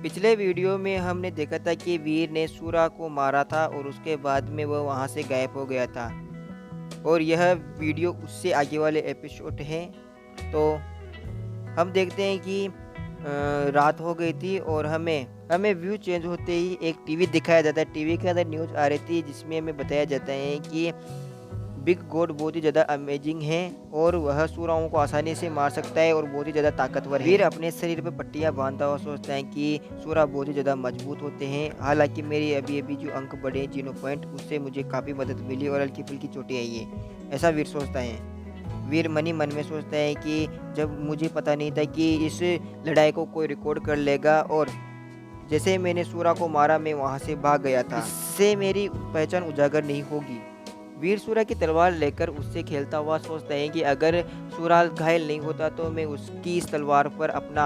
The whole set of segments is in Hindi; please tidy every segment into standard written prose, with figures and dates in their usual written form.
पिछले वीडियो में हमने देखा था कि वीर ने सूरा को मारा था और उसके बाद में वह वहाँ से गायब हो गया था और यह वीडियो उससे आगे वाले एपिसोड है। तो हम देखते हैं कि रात हो गई थी और हमें व्यू चेंज होते ही एक टीवी दिखाया जाता है। टीवी के अंदर न्यूज़ आ रही थी जिसमें हमें बताया जाता है कि बिग गॉड बहुत ही ज़्यादा अमेजिंग है और वह सूराओं को आसानी से मार सकता है और बहुत ही ज़्यादा ताकतवर है। वीर अपने शरीर पर पट्टियाँ बांधता हुआ सोचता है कि सूरा बहुत ही ज़्यादा मजबूत होते हैं। हालांकि मेरी अभी जो अंक बढ़े 0 पॉइंट, उससे मुझे काफ़ी मदद मिली और हल्की फुल्की चोटें आई है, ऐसा वीर सोचता है। वीर मन ही मन में सोचता है कि जब मुझे पता नहीं था कि इस लड़ाई को कोई रिकॉर्ड कर लेगा और जैसे मैंने सूरा को मारा मैं वहाँ से भाग गया था, इससे मेरी पहचान उजागर नहीं होगी। वीर सूरा की तलवार लेकर उससे खेलता हुआ सोचता है कि अगर सूरा घायल नहीं होता तो मैं उसकी इस तलवार पर अपना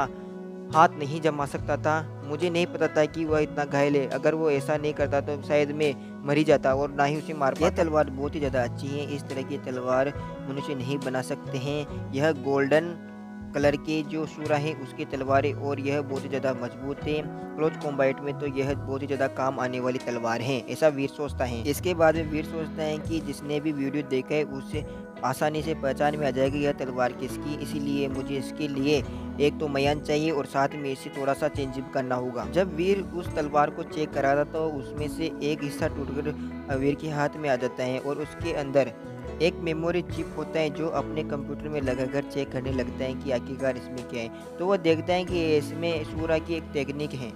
हाथ नहीं जमा सकता था। मुझे नहीं पता था कि वह इतना घायल है। अगर वो ऐसा नहीं करता तो शायद मैं मर ही जाता और ना ही उसे मार पाता। यह तलवार बहुत ही ज़्यादा अच्छी है। इस तरह की तलवार मनुष्य नहीं बना सकते हैं। यह गोल्डन कलर के जो सूरा है उसकी तलवारें और यह बहुत ही ज़्यादा मजबूत है। क्लोज कॉम्बैट में तो यह बहुत ही ज़्यादा काम आने वाली तलवार है, ऐसा वीर सोचता है। इसके बाद में वीर सोचता है कि जिसने भी वीडियो देखा है उससे आसानी से पहचान में आ जाएगी यह तलवार किसकी, इसीलिए मुझे इसके लिए एक तो मयान चाहिए और साथ में इसे थोड़ा सा चेंज करना होगा। जब वीर उस तलवार को चेक करा था तो उसमें से एक हिस्सा टूटकर वीर के हाथ में आ जाता है और उसके अंदर एक मेमोरी चिप होता है जो अपने कंप्यूटर में लगाकर चेक करने लगता है कि आखिरकार इसमें क्या है। तो वह देखता है कि इसमें सूरा की एक टेक्निक है।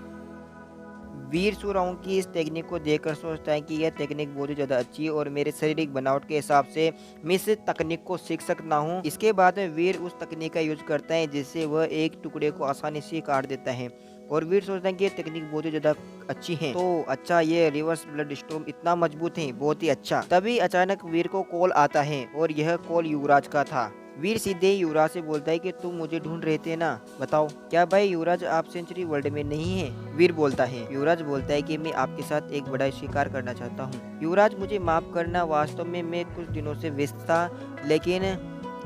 वीर सूराओं की इस टेक्निक को देखकर सोचता है कि यह टेक्निक बहुत ही ज़्यादा अच्छी है और मेरे शारीरिक बनावट के हिसाब से मैं इस तकनीक को सीख सकता हूँ। इसके बाद में वीर उस तकनीक का यूज करता है जिससे वह एक टुकड़े को आसानी से काट देता है और वीर सोचता है कि यह तकनीक बहुत ही ज़्यादा अच्छी है। तो अच्छा, ये रिवर्स ब्लड स्टॉर्म इतना मजबूत है, बहुत ही अच्छा। तभी अचानक वीर को कॉल आता है और यह कॉल युवराज का था। वीर सीधे युवराज से बोलता है कि तुम मुझे ढूंढ रहे थे ना, बताओ क्या भाई युवराज आप सेंचुरी वर्ल्ड में नहीं है? वीर बोलता है। युवराज बोलता है कि मैं आपके साथ एक बड़ा शिकार करना चाहता हूँ। युवराज मुझे माफ करना, वास्तव में मैं कुछ दिनों से व्यस्त था, लेकिन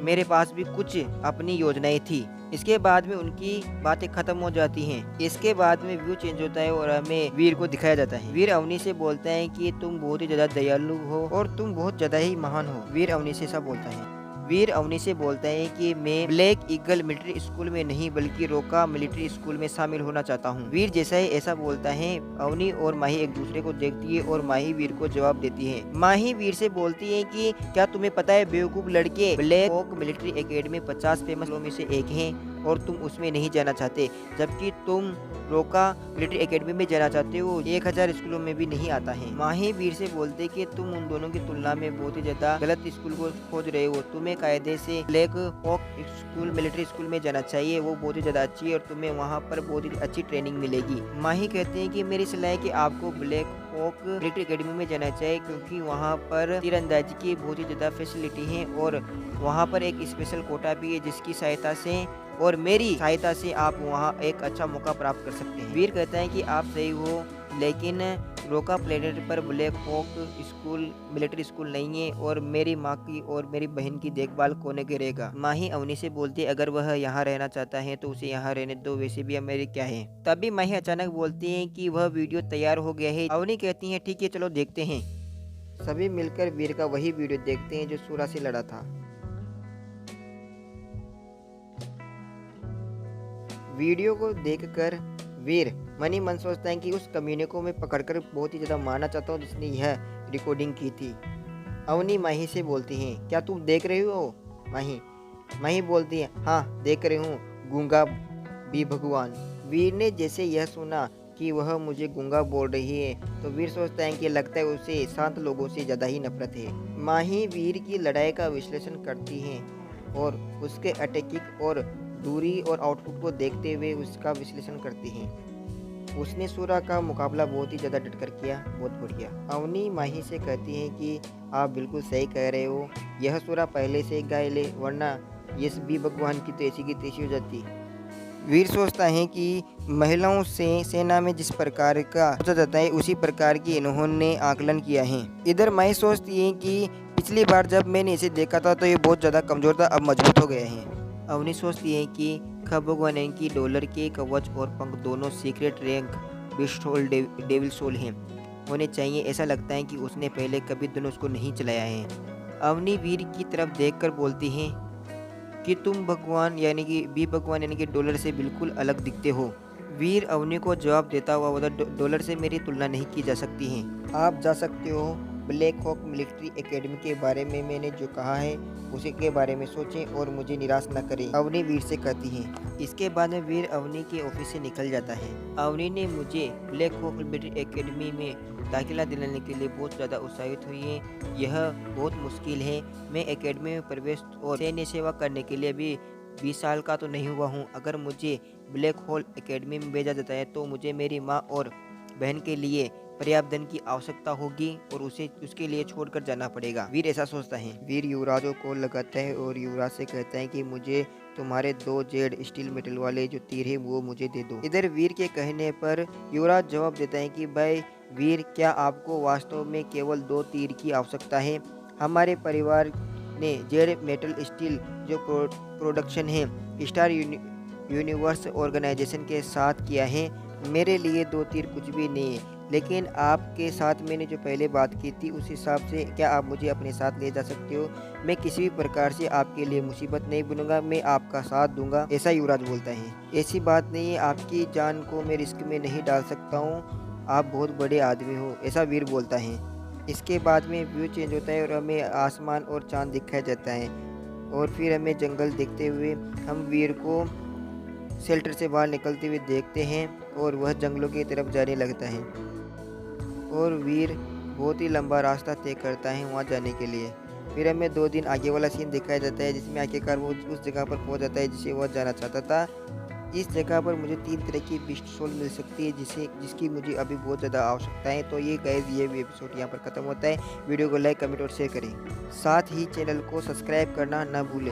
मेरे पास भी कुछ अपनी योजनाएं थी। इसके बाद में उनकी बातें खत्म हो जाती हैं। इसके बाद में व्यू चेंज होता है और हमें वीर को दिखाया जाता है। वीर अवनी से बोलता है कि तुम बहुत ही ज्यादा दयालु हो और तुम बहुत ज्यादा ही महान हो। वीर अवनी से ऐसा बोलता है। वीर अवनी से बोलता है कि मैं ब्लैक ईगल मिलिट्री स्कूल में नहीं बल्कि रोका मिलिट्री स्कूल में शामिल होना चाहता हूँ। वीर जैसा ही ऐसा बोलता है, अवनी और माही एक दूसरे को देखती है और माही वीर को जवाब देती है। माही वीर से बोलती है कि क्या तुम्हें पता है बेवकूफ लड़के, Black Hawk Military Academy 50 famous में से एक है और तुम उसमें नहीं जाना चाहते, जबकि तुम रोका मिलिट्री एकेडमी में जाना चाहते हो 1000 स्कूलों में भी नहीं आता है। माही वीर से बोलते कि तुम उन दोनों की तुलना में बहुत ही ज्यादा गलत स्कूल को खोज रहे हो। तुम्हें कायदे से Black Hawk school military school में जाना चाहिए, वो बहुत ही ज्यादा अच्छी है और तुम्हें वहाँ पर बहुत ही अच्छी ट्रेनिंग मिलेगी। माही कहते हैं कि मेरी सलाह है कि आपको ब्लैक हॉक मिलिट्री एकेडमी में जाना चाहिए क्योंकि वहाँ पर तीरंदाजी की बहुत ही ज्यादा फैसिलिटी है और वहाँ पर एक स्पेशल कोटा भी है जिसकी सहायता से और मेरी सहायता से आप वहाँ एक अच्छा मौका प्राप्त कर सकते हैं। वीर कहता है कि आप सही हो, लेकिन रोका प्लेनेट पर Black Hawk school military school नहीं है और मेरी माँ की और मेरी बहन की देखभाल कौन करेगा? माही अवनी से बोलती है अगर वह यहाँ रहना चाहता है तो उसे यहाँ रहने दो, वैसे भी अब मेरी क्या है। तभी माही अचानक बोलती है कि वह वीडियो तैयार हो गया है। अवनी कहती है ठीक है चलो देखते हैं। सभी मिलकर वीर का वही वीडियो देखते हैं जो सूरा से लड़ा था। वीडियो को देखकर वीर मन ही मन सोचता है कि उस कमीने को मैं पकड़कर बहुत ही ज़्यादा मारना चाहता हूँ जिसने यह रिकॉर्डिंग की थी। अवनी माही से बोलती है क्या तुम देख रहे हो? माही बोलती है हाँ देख रही हूँ, गूंगा भी भगवान। वीर ने जैसे यह सुना कि वह मुझे गूंगा बोल रही है तो वीर सोचता है कि लगता है उसे शांत लोगों से ज़्यादा ही नफरत है। माही वीर की लड़ाई का विश्लेषण करती है और उसके अटैकिंग और दूरी और आउटपुट को देखते हुए उसका विश्लेषण करती हैं। उसने सूरा का मुकाबला बहुत ही ज़्यादा डटकर किया, बहुत बढ़िया। अवनी माही से कहती है कि आप बिल्कुल सही कह रहे हो, यह सूरा पहले से घायल है वरना यस भी भगवान की तो ऐसी की तैसी हो जाती। वीर सोचता है कि महिलाओं से सेना में जिस प्रकार का सोचा जाता है उसी प्रकार की इन्होंने आकलन किया है। इधर माही सोचती है कि पिछली बार जब मैंने इसे देखा था तो ये बहुत ज़्यादा कमज़ोर था, अब मजबूत हो गया है। अवनी सोचती है कि खबगवान की डॉलर के कवच और पंख दोनों secret rank beast soul devil soul हैं, होने चाहिए। ऐसा लगता है कि उसने पहले कभी धनुष को नहीं चलाया है। अवनी वीर की तरफ देखकर बोलती है कि तुम भगवान यानी कि बी भगवान यानी कि डॉलर से बिल्कुल अलग दिखते हो। वीर अवनी को जवाब देता हुआ बोला, डॉलर से मेरी तुलना नहीं की जा सकती है। आप जा सकते हो। ब्लैक हॉक मिलिट्री एकेडमी के बारे में मैंने जो कहा है उसी के बारे में सोचें और मुझे निराश न करें, अवनी वीर से कहती है। इसके बाद में वीर अवनी के ऑफिस से निकल जाता है। अवनी ने मुझे ब्लैक हॉक मिलिट्री एकेडमी में दाखिला दिलाने के लिए बहुत ज़्यादा उत्साहित हुई है। यह बहुत मुश्किल है। मैं एकेडमी में प्रवेश और सैन्य सेवा करने के लिए भी 20 साल का तो नहीं हुआ हूँ। अगर मुझे ब्लैक होल एकेडमी में भेजा जाता है तो मुझे मेरी माँ और बहन के लिए पर्याप्त धन की आवश्यकता होगी और उसे उसके लिए छोड़कर जाना पड़ेगा। वीर ऐसा सोचता है। वीर युवराजों को लगाता है और युवराज से कहता है कि मुझे तुम्हारे 2 जेड स्टील मेटल वाले जो तीर है वो मुझे दे दो। इधर वीर के कहने पर युवराज जवाब देता है कि भाई वीर, क्या आपको वास्तव में केवल 2 तीर की आवश्यकता है? हमारे परिवार ने जेड मेटल स्टील जो प्रोडक्शन है स्टार यूनिवर्स ऑर्गेनाइजेशन के साथ किया है। मेरे लिए 2 तीर कुछ भी नहीं है। लेकिन आपके साथ मैंने जो पहले बात की थी उस हिसाब से क्या आप मुझे अपने साथ ले जा सकते हो? मैं किसी भी प्रकार से आपके लिए मुसीबत नहीं बनूंगा, मैं आपका साथ दूंगा, ऐसा युवराज बोलता है। ऐसी बात नहीं है, आपकी जान को मैं रिस्क में नहीं डाल सकता हूँ, आप बहुत बड़े आदमी हो, ऐसा वीर बोलता है। इसके बाद में व्यू चेंज होता है और हमें आसमान और चांद दिखाया जाता है और फिर हमें जंगल देखते हुए हम वीर को शेल्टर से बाहर निकलते हुए देखते हैं और वह जंगलों की तरफ जाने लगता है और वीर बहुत ही लंबा रास्ता तय करता है वहाँ जाने के लिए। फिर हमें 2 दिन आगे वाला सीन दिखाया जाता है जिसमें आखिरकार वो उस जगह पर पहुँच जाता है जिसे वह जाना चाहता था। इस जगह पर मुझे 3 तरह की बिस्ट सोल मिल सकती है जिसकी मुझे अभी बहुत ज़्यादा आवश्यकता है। तो ये गाइस ये एपिसोड यहाँ पर ख़त्म होता है। वीडियो को लाइक, कमेंट और शेयर करें। साथ ही चैनल को सब्सक्राइब करना ना भूलें।